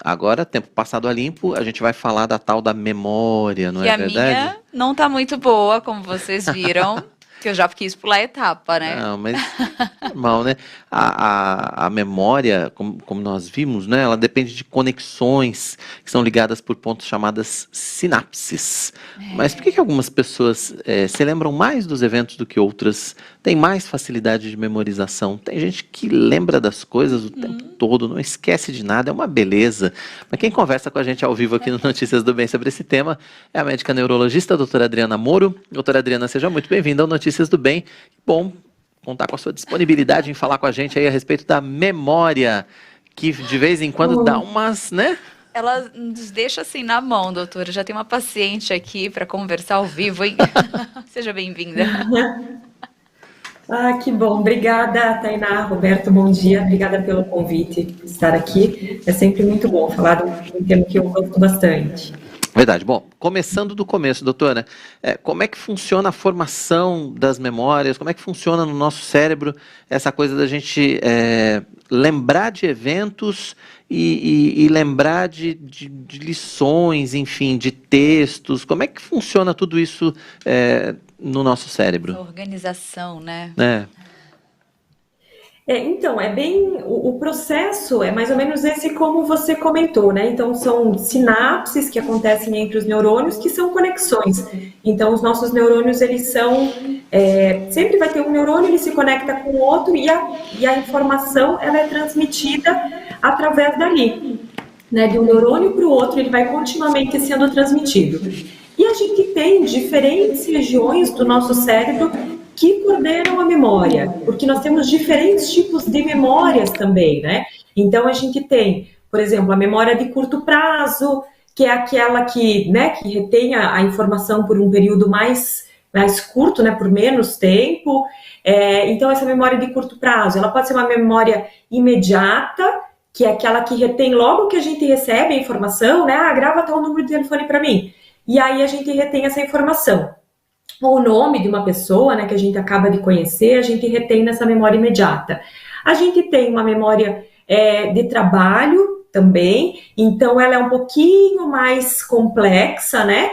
agora, tempo passado a limpo, a gente vai falar da tal da memória, não Que é a verdade? minha não tá muito boa, como vocês viram, que eu já quis pular a etapa, né? Não, mas normal, né? A memória, como nós vimos, né? Ela depende de conexões que são ligadas por pontos chamadas sinapses. Mas por que algumas pessoas se lembram mais dos eventos do que outras? Tem mais facilidade de memorização? Tem gente que lembra das coisas o tempo todo, não esquece de nada, é uma beleza. Mas quem conversa com a gente ao vivo aqui no Notícias do Bem sobre esse tema é a médica neurologista, a doutora Adriana Moro. Doutora Adriana, seja muito bem-vinda ao Notícias do Bem. Bom contar com a sua disponibilidade em falar com a gente aí a respeito da memória, que de vez em quando dá umas, né? Ela nos deixa assim na mão, doutora. Já tem uma paciente aqui para conversar ao vivo, hein? Seja bem-vinda. Ah, que bom. Obrigada, Tainá, Roberto, bom dia. Obrigada pelo convite por estar aqui. É sempre muito bom falar de um tema que eu gosto bastante. Verdade. Bom, começando do começo, doutora, como é que funciona a formação das memórias? Como é que funciona no nosso cérebro essa coisa da gente lembrar de eventos e lembrar de lições, enfim, de textos? Como é que funciona tudo isso no nosso cérebro? Essa organização, né? Então, é bem, o processo é mais ou menos esse como você comentou, né? Então, são sinapses que acontecem entre os neurônios, que são conexões. Então, os nossos neurônios, eles são, sempre vai ter um neurônio, ele se conecta com o outro e a informação, ela é transmitida através dali, né? De um neurônio para o outro, ele vai continuamente sendo transmitido. E a gente tem diferentes regiões do nosso cérebro que coordenam a memória, porque nós temos diferentes tipos de memórias também, né? Então, a gente tem, por exemplo, a memória de curto prazo, que é aquela que, né, que retém a informação por um período mais curto, né, por menos tempo. Então, essa memória de curto prazo, ela pode ser uma memória imediata, que é aquela que retém logo que a gente recebe a informação, né? Ah, grava tal número de telefone para mim. E aí a gente retém essa informação. O nome de uma pessoa, né, que a gente acaba de conhecer, a gente retém nessa memória imediata. A gente tem uma memória de trabalho também, então ela é um pouquinho mais complexa, né?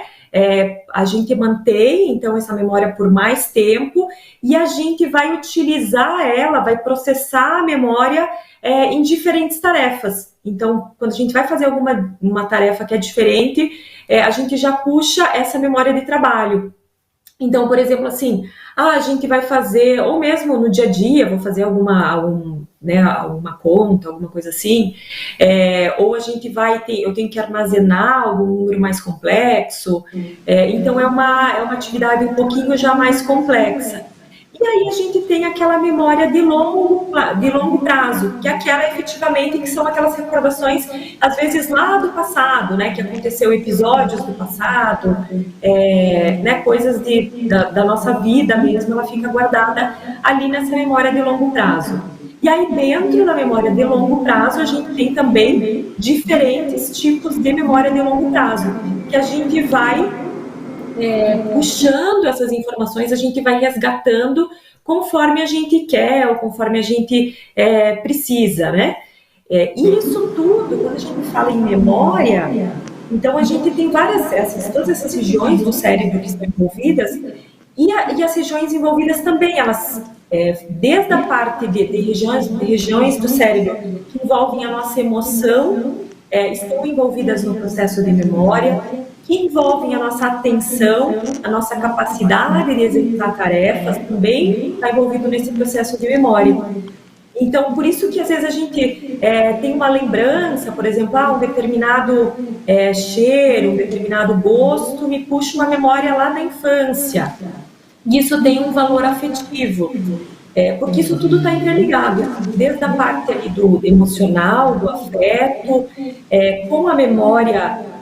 A gente mantém, então, essa memória por mais tempo e a gente vai utilizar ela, vai processar a memória em diferentes tarefas. Então, quando a gente vai fazer uma tarefa que é diferente, a gente já puxa essa memória de trabalho. Então, por exemplo, assim, a gente vai fazer, ou mesmo no dia a dia, vou fazer alguma conta, alguma coisa assim, ou a gente eu tenho que armazenar algum número mais complexo, então é uma atividade um pouquinho já mais complexa. E aí a gente tem aquela memória de longo prazo, que é aquela efetivamente que são aquelas recordações, às vezes lá do passado, né, que aconteceu episódios do passado, né, coisas da nossa vida mesmo, ela fica guardada ali nessa memória de longo prazo. E aí dentro da memória de longo prazo, a gente tem também diferentes tipos de memória de longo prazo, que a gente vai puxando essas informações, a gente vai resgatando conforme a gente quer ou conforme a gente precisa, né? E isso tudo, quando a gente fala em memória, então a gente tem todas essas regiões do cérebro que estão envolvidas e as regiões envolvidas também, elas, desde a parte de regiões do cérebro que envolvem a nossa emoção, estão envolvidas no processo de memória, que envolvem a nossa atenção, a nossa capacidade de executar tarefas, também está envolvido nesse processo de memória. Então, por isso que às vezes a gente tem uma lembrança, por exemplo, um determinado cheiro, um determinado gosto, me puxa uma memória lá da infância. Isso tem um valor afetivo, porque isso tudo está interligado, desde a parte ali do emocional, do afeto, com a memória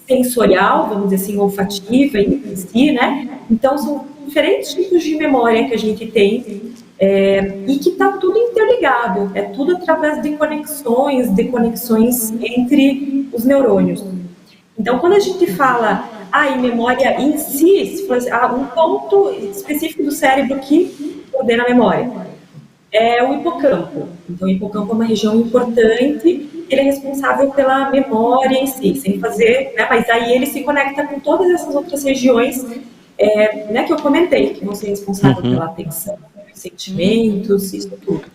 sensorial, vamos dizer assim, olfativa em si, né? Então, são diferentes tipos de memória que a gente tem e que está tudo interligado, é tudo através de conexões entre os neurônios. Então, quando a gente fala em memória em si, se for um ponto específico do cérebro que coordena a memória, é o hipocampo. Então, o hipocampo é uma região importante ele é responsável pela memória em si, sem fazer, né? Mas aí ele se conecta com todas essas outras regiões, né, que eu comentei, que vão ser responsáveis pela atenção, pelos sentimentos, isso tudo.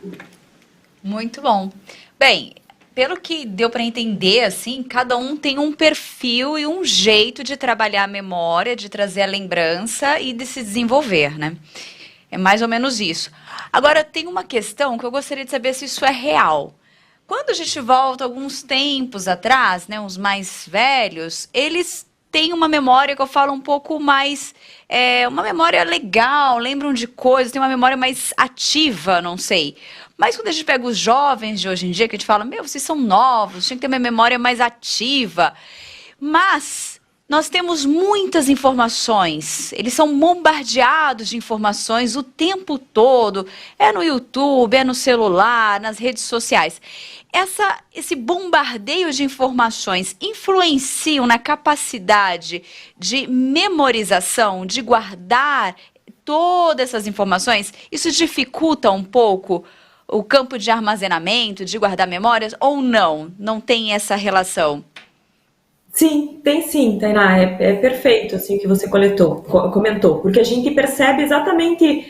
Muito bom. Bem, pelo que deu para entender, assim, cada um tem um perfil e um jeito de trabalhar a memória, de trazer a lembrança e de se desenvolver, né? É mais ou menos isso. Agora, tem uma questão que eu gostaria de saber se isso é real. Quando a gente volta alguns tempos atrás, né, os mais velhos, eles têm uma memória que eu falo um pouco mais, uma memória legal, lembram de coisas, tem uma memória mais ativa, não sei. Mas quando a gente pega os jovens de hoje em dia, que a gente fala, vocês são novos, tinha que ter uma memória mais ativa. Mas nós temos muitas informações, eles são bombardeados de informações o tempo todo, é no YouTube, é no celular, nas redes sociais. Esse bombardeio de informações influenciam na capacidade de memorização, de guardar todas essas informações? Isso dificulta um pouco o campo de armazenamento, de guardar memórias, ou não? Não tem essa relação? Sim, tem sim, Tainá, é perfeito assim o que você comentou, porque a gente percebe exatamente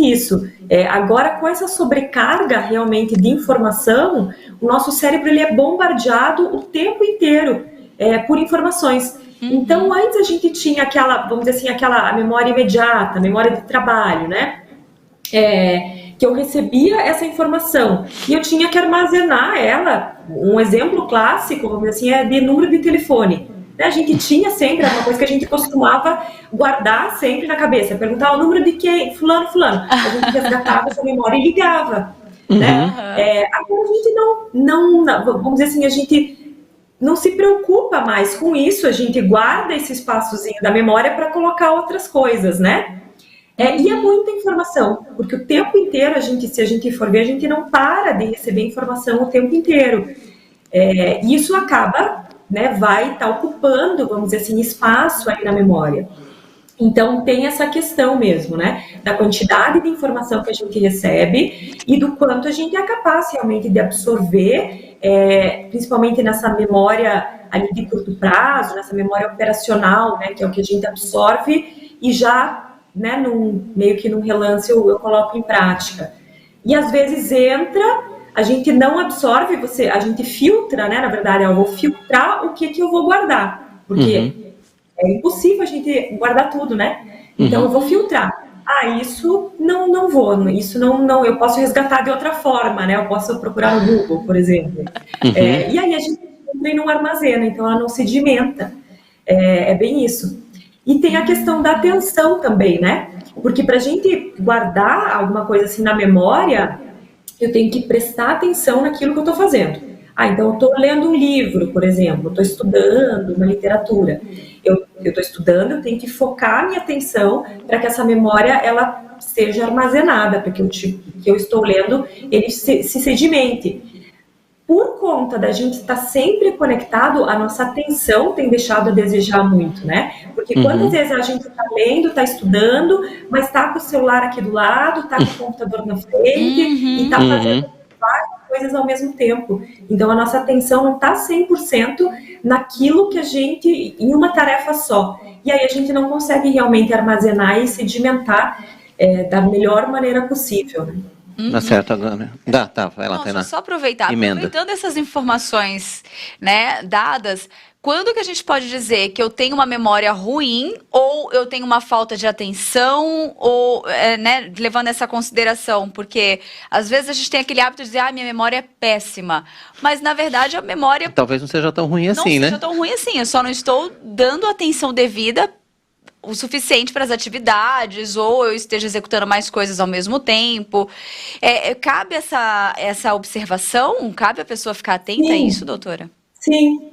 isso. Agora, com essa sobrecarga realmente de informação, o nosso cérebro ele é bombardeado o tempo inteiro por informações. Então, antes a gente tinha aquela, vamos dizer assim, aquela memória imediata, a memória de trabalho, né? Que eu recebia essa informação e eu tinha que armazenar ela. Um exemplo clássico, vamos dizer assim, é de número de telefone. A gente tinha sempre, uma coisa que a gente costumava guardar sempre na cabeça, perguntar o número de quem? Fulano. A gente resgatava essa memória e ligava. Né? Agora a gente não, vamos dizer assim, a gente não se preocupa mais com isso, a gente guarda esse espaçozinho da memória para colocar outras coisas, né? E é muita informação, porque o tempo inteiro, se a gente for ver, a gente não para de receber informação o tempo inteiro. E isso acaba, né, vai estar ocupando, vamos dizer assim, espaço aí na memória. Então, tem essa questão mesmo, né, da quantidade de informação que a gente recebe e do quanto a gente é capaz realmente de absorver, principalmente nessa memória ali de curto prazo, nessa memória operacional, né, que é o que a gente absorve e já, né, meio que num relance eu coloco em prática. E às vezes a gente não absorve, a gente filtra, né, na verdade, eu vou filtrar o que eu vou guardar, porque é impossível a gente guardar tudo, né? Então eu vou filtrar. Isso não vou, isso não, eu posso resgatar de outra forma, né? Eu posso procurar no Google, por exemplo. E aí a gente também não armazena, então ela não sedimenta. É bem isso. E tem a questão da atenção também, né? Porque para a gente guardar alguma coisa assim na memória, eu tenho que prestar atenção naquilo que eu estou fazendo. Então eu estou lendo um livro, por exemplo, estou estudando uma literatura. Eu estou estudando, eu tenho que focar a minha atenção para que essa memória ela seja armazenada, porque o que eu estou lendo, ele se sedimente. Por conta da gente estar sempre conectado, a nossa atenção tem deixado a desejar muito, né? Porque quantas vezes a gente está lendo, está estudando, mas está com o celular aqui do lado, está com o computador na frente e está fazendo várias coisas ao mesmo tempo. Então, a nossa atenção não está 100% naquilo que em uma tarefa só. E aí a gente não consegue realmente armazenar e sedimentar da melhor maneira possível, né? Tá certo agora. Vai lá, Tainá. Só aproveitando essas informações, né, dadas, quando que a gente pode dizer que eu tenho uma memória ruim ou eu tenho uma falta de atenção, ou, né, levando essa consideração, porque às vezes a gente tem aquele hábito de dizer, minha memória é péssima, mas na verdade a memória talvez não seja tão ruim assim, né? Não seja tão ruim assim, eu só não estou dando atenção devida o suficiente para as atividades, ou eu esteja executando mais coisas ao mesmo tempo. Cabe essa observação? Cabe a pessoa ficar atenta a isso, doutora? Sim.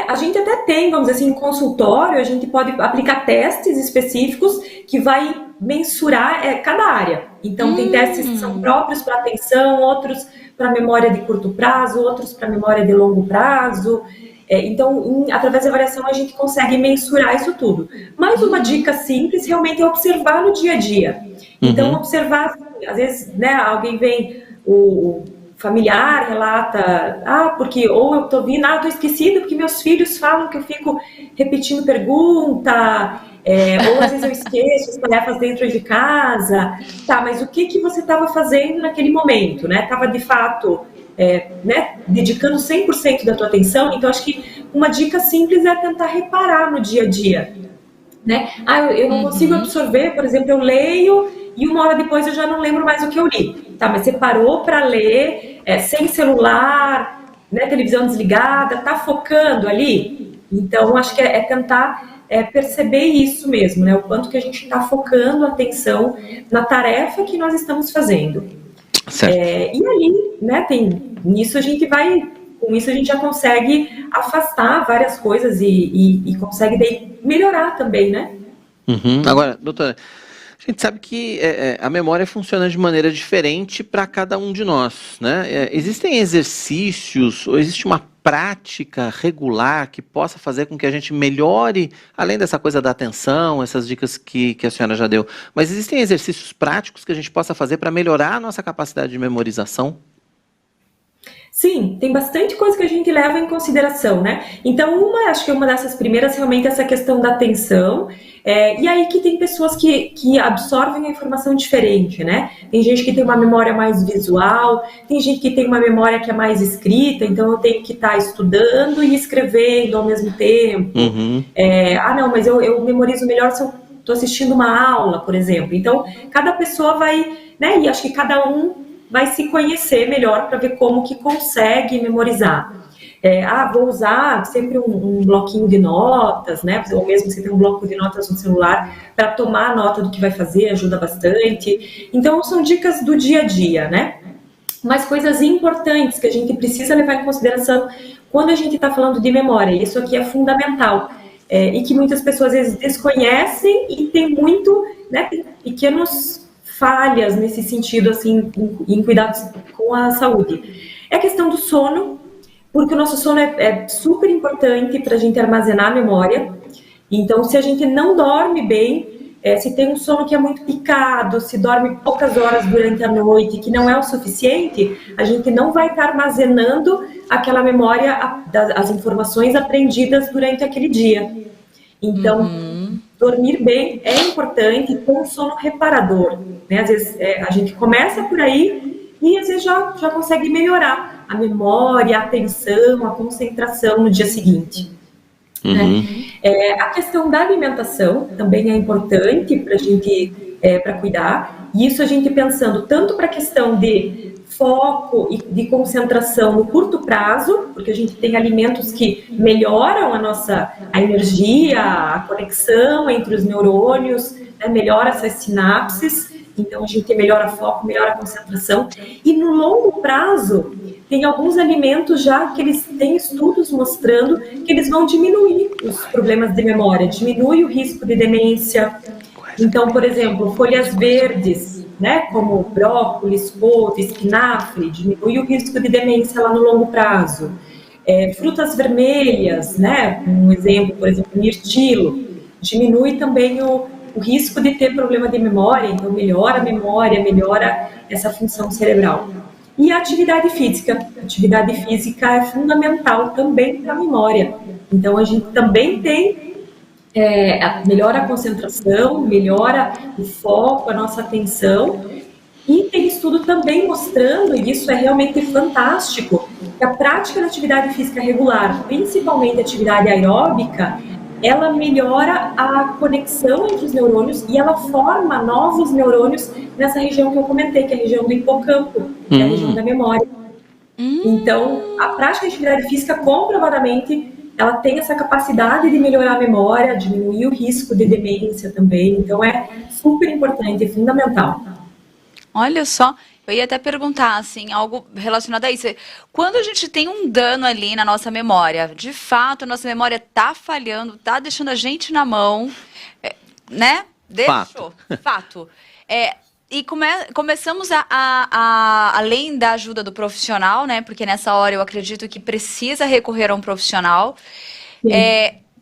A gente até tem, vamos dizer assim, em consultório, a gente pode aplicar testes específicos que vai mensurar cada área. Então, tem testes que são próprios para atenção, outros para memória de curto prazo, outros para memória de longo prazo. Então, através da avaliação, a gente consegue mensurar isso tudo. Mas uma dica simples realmente é observar no dia a dia. Então, observar, às vezes, né, alguém vem, familiar relata, porque, ou eu tô vindo, eu tô esquecida porque meus filhos falam que eu fico repetindo pergunta, ou às vezes eu esqueço as tarefas dentro de casa, tá, mas o que você estava fazendo naquele momento, né? Tava de fato, né, dedicando 100% da tua atenção. Então acho que uma dica simples é tentar reparar no dia a dia, né? Eu não consigo absorver, por exemplo, eu leio e uma hora depois eu já não lembro mais o que eu li. Tá, mas você parou para ler, sem celular, né, televisão desligada, tá focando ali? Então, acho que é tentar perceber isso mesmo, né? O quanto que a gente está focando a atenção na tarefa que nós estamos fazendo. Certo. E aí, né, nisso a gente vai, com isso a gente já consegue afastar várias coisas e consegue daí melhorar também, né? Agora, doutora, a gente sabe que a memória funciona de maneira diferente para cada um de nós, né? Existem exercícios ou existe uma prática regular que possa fazer com que a gente melhore, além dessa coisa da atenção, essas dicas que a senhora já deu, mas existem exercícios práticos que a gente possa fazer para melhorar a nossa capacidade de memorização? Sim, tem bastante coisa que a gente leva em consideração, né? Então, acho que uma dessas primeiras realmente é essa questão da atenção, e aí que tem pessoas que absorvem a informação diferente, né? Tem gente que tem uma memória mais visual, tem gente que tem uma memória que é mais escrita, então eu tenho que estar estudando e escrevendo ao mesmo tempo. Não, mas eu memorizo melhor se eu estou assistindo uma aula, por exemplo. Então, cada pessoa vai, né? E acho que cada um vai se conhecer melhor para ver como que consegue memorizar. Vou usar sempre um bloquinho de notas, né? Ou mesmo você tem um bloco de notas no celular para tomar nota do que vai fazer, ajuda bastante. Então, são dicas do dia a dia, né? Mas coisas importantes que a gente precisa levar em consideração quando a gente está falando de memória. Isso aqui é fundamental. E que muitas pessoas, às vezes, desconhecem e tem muito, né, pequenos falhas nesse sentido, assim, em cuidados com a saúde. É a questão do sono, porque o nosso sono é super importante para a gente armazenar a memória. Então, se a gente não dorme bem, se tem um sono que é muito picado, se dorme poucas horas durante a noite, que não é o suficiente, a gente não vai estar armazenando aquela memória, as informações aprendidas durante aquele dia. Então, dormir bem é importante, ter um sono reparador, né? Às vezes a gente começa por aí e às vezes já consegue melhorar a memória, a atenção, a concentração no dia seguinte. Né? A questão da alimentação também é importante para a gente para cuidar, e isso a gente pensando tanto para a questão de foco e de concentração no curto prazo, porque a gente tem alimentos que melhoram a energia, a conexão entre os neurônios, né, melhora essas sinapses, então a gente melhora foco, melhora a concentração, e no longo prazo tem alguns alimentos já que eles têm estudos mostrando que eles vão diminuir os problemas de memória, diminui o risco de demência. Então, por exemplo, folhas verdes, né, como brócolis, couve, espinafre, diminui o risco de demência lá no longo prazo. Frutas vermelhas, né, um exemplo, por exemplo, mirtilo, diminui também o risco de ter problema de memória, então melhora a memória, melhora essa função cerebral. E a atividade física. A atividade física é fundamental também para a memória. Então, a gente também tem melhora a concentração, melhora o foco, a nossa atenção. E tem estudo também mostrando, e isso é realmente fantástico, que a prática da atividade física regular, principalmente a atividade aeróbica, ela melhora a conexão entre os neurônios e ela forma novos neurônios nessa região que eu comentei, que é a região do hipocampo, que é a região da memória. Então, a prática de atividade física, comprovadamente, ela tem essa capacidade de melhorar a memória, diminuir o risco de demência também. Então, é super importante, é fundamental. Olha só, eu ia até perguntar, assim, algo relacionado a isso. Quando a gente tem um dano ali na nossa memória, de fato, a nossa memória tá falhando, tá deixando a gente na mão, né? Deixou. Fato. E começamos além da ajuda do profissional, né? Porque nessa hora eu acredito que precisa recorrer a um profissional.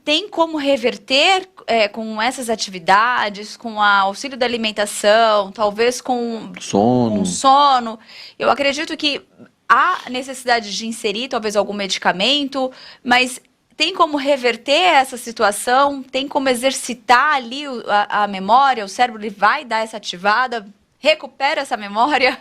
Tem como reverter com essas atividades, com o auxílio da alimentação, talvez com sono. Eu acredito que há necessidade de inserir talvez algum medicamento, mas tem como reverter essa situação? Tem como exercitar ali a memória? O cérebro ele vai dar essa ativada, recupera essa memória?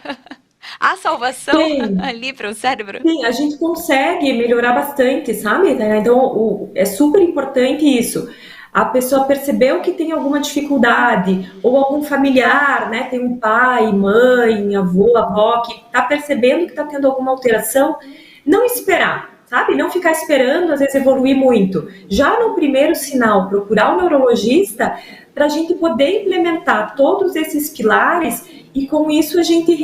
Há salvação ali para o cérebro? Sim, a gente consegue melhorar bastante, sabe? Então, é super importante isso. A pessoa percebeu que tem alguma dificuldade, ou algum familiar, né? Tem um pai, mãe, avô, avó, que está percebendo que está tendo alguma alteração, não esperar, sabe? Não ficar esperando, às vezes, evoluir muito. Já no primeiro sinal, procurar o neurologista para a gente poder implementar todos esses pilares e, com isso, a gente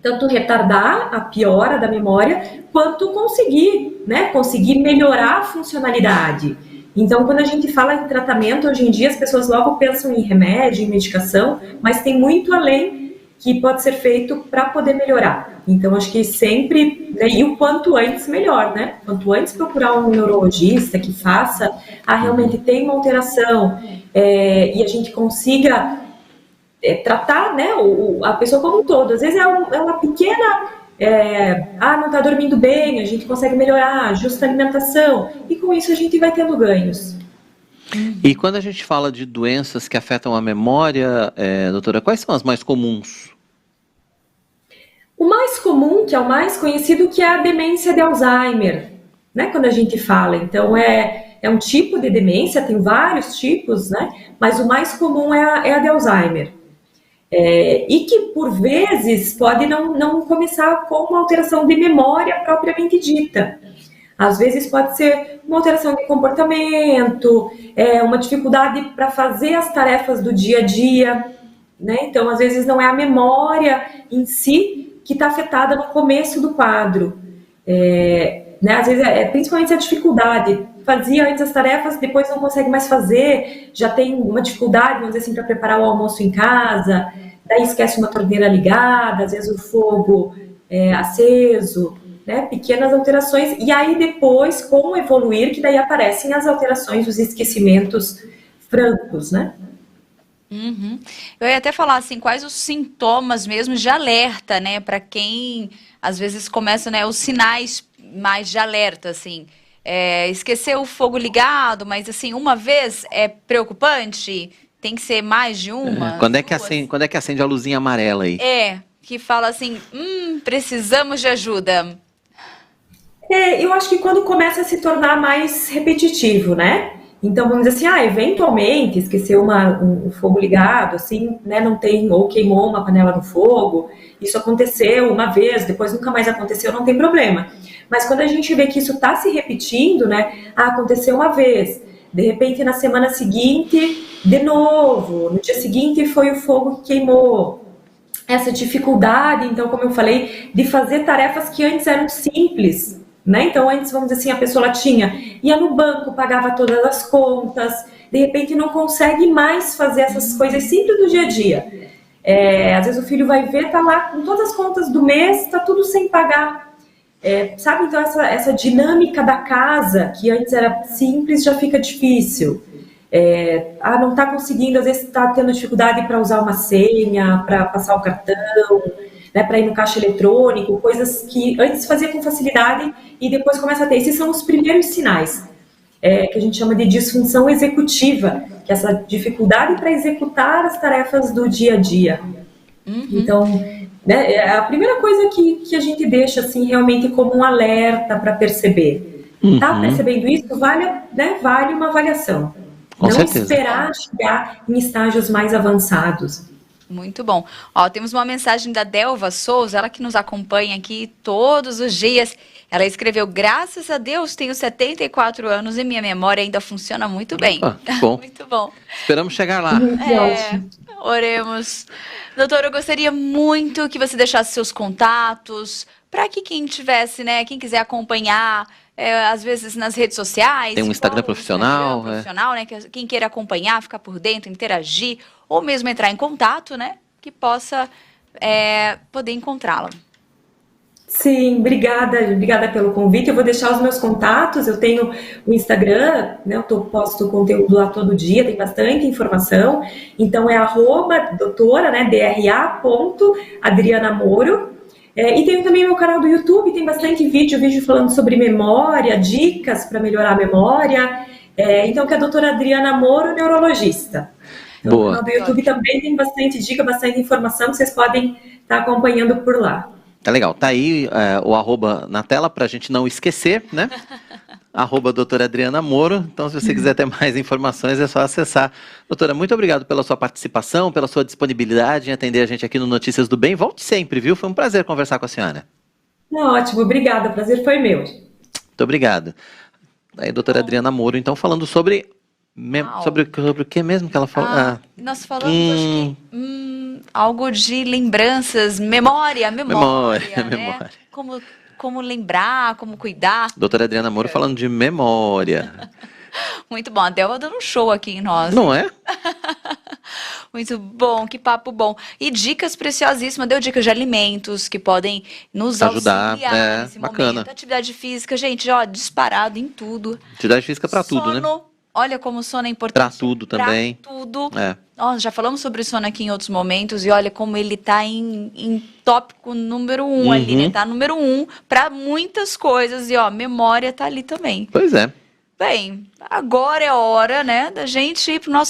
tanto retardar a piora da memória, quanto conseguir melhorar a funcionalidade. Então, quando a gente fala em tratamento, hoje em dia as pessoas logo pensam em remédio, em medicação, mas tem muito além que pode ser feito para poder melhorar. Então, acho que sempre, né, e o quanto antes melhor, né? Quanto antes procurar um neurologista que faça, realmente tem uma alteração, e a gente consiga tratar, né, a pessoa como um todo. Às vezes é uma pequena... não está dormindo bem, a gente consegue melhorar, justa alimentação, e com isso a gente vai tendo ganhos. E quando a gente fala de doenças que afetam a memória, doutora, quais são as mais comuns? O mais comum, que é o mais conhecido, que é a demência de Alzheimer, né, quando a gente fala. Então, é um tipo de demência, tem vários tipos, né, mas o mais comum é a de Alzheimer. E que, por vezes, pode não começar com uma alteração de memória propriamente dita. Às vezes pode ser uma alteração de comportamento, uma dificuldade para fazer as tarefas do dia a dia, né? Então, às vezes, não é a memória em si que está afetada no começo do quadro. Né? Às vezes, principalmente a dificuldade. Fazia antes as tarefas, depois não consegue mais fazer, já tem uma dificuldade, vamos dizer assim, para preparar o almoço em casa, daí esquece uma torneira ligada, às vezes o fogo aceso, né? Pequenas alterações, e aí depois, com o evoluir, que daí aparecem as alterações, os esquecimentos francos, né? Uhum. Eu ia até falar assim, quais os sintomas mesmo de alerta, né, para quem às vezes começa, né, os sinais mais de alerta, assim. Esquecer o fogo ligado, mas assim, uma vez é preocupante? Tem que ser mais de uma? Quando é que acende a luzinha amarela aí? Que fala assim, precisamos de ajuda. Eu acho que quando começa a se tornar mais repetitivo, né? Então, vamos dizer assim, eventualmente esqueceu um fogo ligado, assim, né, não tem, ou queimou uma panela no fogo, isso aconteceu uma vez, depois nunca mais aconteceu, não tem problema. Mas quando a gente vê que isso está se repetindo, né, aconteceu uma vez, de repente na semana seguinte, de novo, no dia seguinte foi o fogo que queimou. Essa dificuldade, então, como eu falei, de fazer tarefas que antes eram simples, né? Então, antes, vamos dizer assim, a pessoa ia no banco, pagava todas as contas, de repente não consegue mais fazer essas coisas simples do dia a dia. Às vezes o filho vai ver, tá lá com todas as contas do mês, tá tudo sem pagar. Sabe, então essa dinâmica da casa, que antes era simples, já fica difícil. Não tá conseguindo, às vezes tá tendo dificuldade para usar uma senha, para passar o cartão, né, para ir no caixa eletrônico, coisas que antes fazia com facilidade e depois começa a ter. Esses são os primeiros sinais, que a gente chama de disfunção executiva, que é essa dificuldade para executar as tarefas do dia a dia. Uhum. Então, né, a primeira coisa que a gente deixa assim, realmente como um alerta para perceber. Tá percebendo isso? Vale uma avaliação. Com não certeza. Esperar chegar em estágios mais avançados. Muito bom. Temos uma mensagem da Delva Souza, ela que nos acompanha aqui todos os dias. Ela escreveu, graças a Deus, tenho 74 anos e minha memória ainda funciona muito bem. Bom. Muito bom. Esperamos chegar lá. Oremos. Doutora, eu gostaria muito que você deixasse seus contatos, para que quem tivesse, né, quem quiser acompanhar, às vezes nas redes sociais. Tem um Instagram profissional. Né, quem queira acompanhar, ficar por dentro, interagir, ou mesmo entrar em contato, né, que possa poder encontrá-la. Sim, obrigada pelo convite. Eu vou deixar os meus contatos. Eu tenho o Instagram, né? Eu posto conteúdo lá todo dia, tem bastante informação. Então é @doutora, né? DRA.Adriana Moro. E tenho também meu canal do YouTube, tem bastante vídeo falando sobre memória, dicas para melhorar a memória. Então, que é a doutora Adriana Moro, neurologista. Então, o canal do YouTube também tem bastante dica, bastante informação que vocês podem estar acompanhando por lá. Tá legal. Tá aí o arroba na tela para a gente não esquecer, né? Arroba doutora Adriana Moro. Então, se você quiser ter mais informações, é só acessar. Doutora, muito obrigado pela sua participação, pela sua disponibilidade em atender a gente aqui no Notícias do Bem. Volte sempre, viu? Foi um prazer conversar com a senhora. Ótimo, obrigada. O prazer foi meu. Muito obrigado. Aí, doutora Adriana Moro, então, falando sobre o que mesmo que ela falou? Nós falamos, acho que, algo de lembranças, memória, né? Memória. Como lembrar, como cuidar. Doutora Adriana Moro falando de memória. Muito bom, a Delva dando um show aqui em nós. Não é? Muito bom, que papo bom. E dicas preciosíssimas, deu dicas de alimentos que podem nos ajudar, auxiliar nesse bacana. momento. Atividade física, gente, ó, disparado em tudo. Atividade física para tudo, né? Olha como o sono é importante. Para tudo também. Para tudo. É. Já falamos sobre o sono aqui em outros momentos e olha como ele está em tópico número 1 ali, né? Tá número 1 para muitas coisas e memória tá ali também. Pois é. Bem, agora é hora, né, da gente ir pro nosso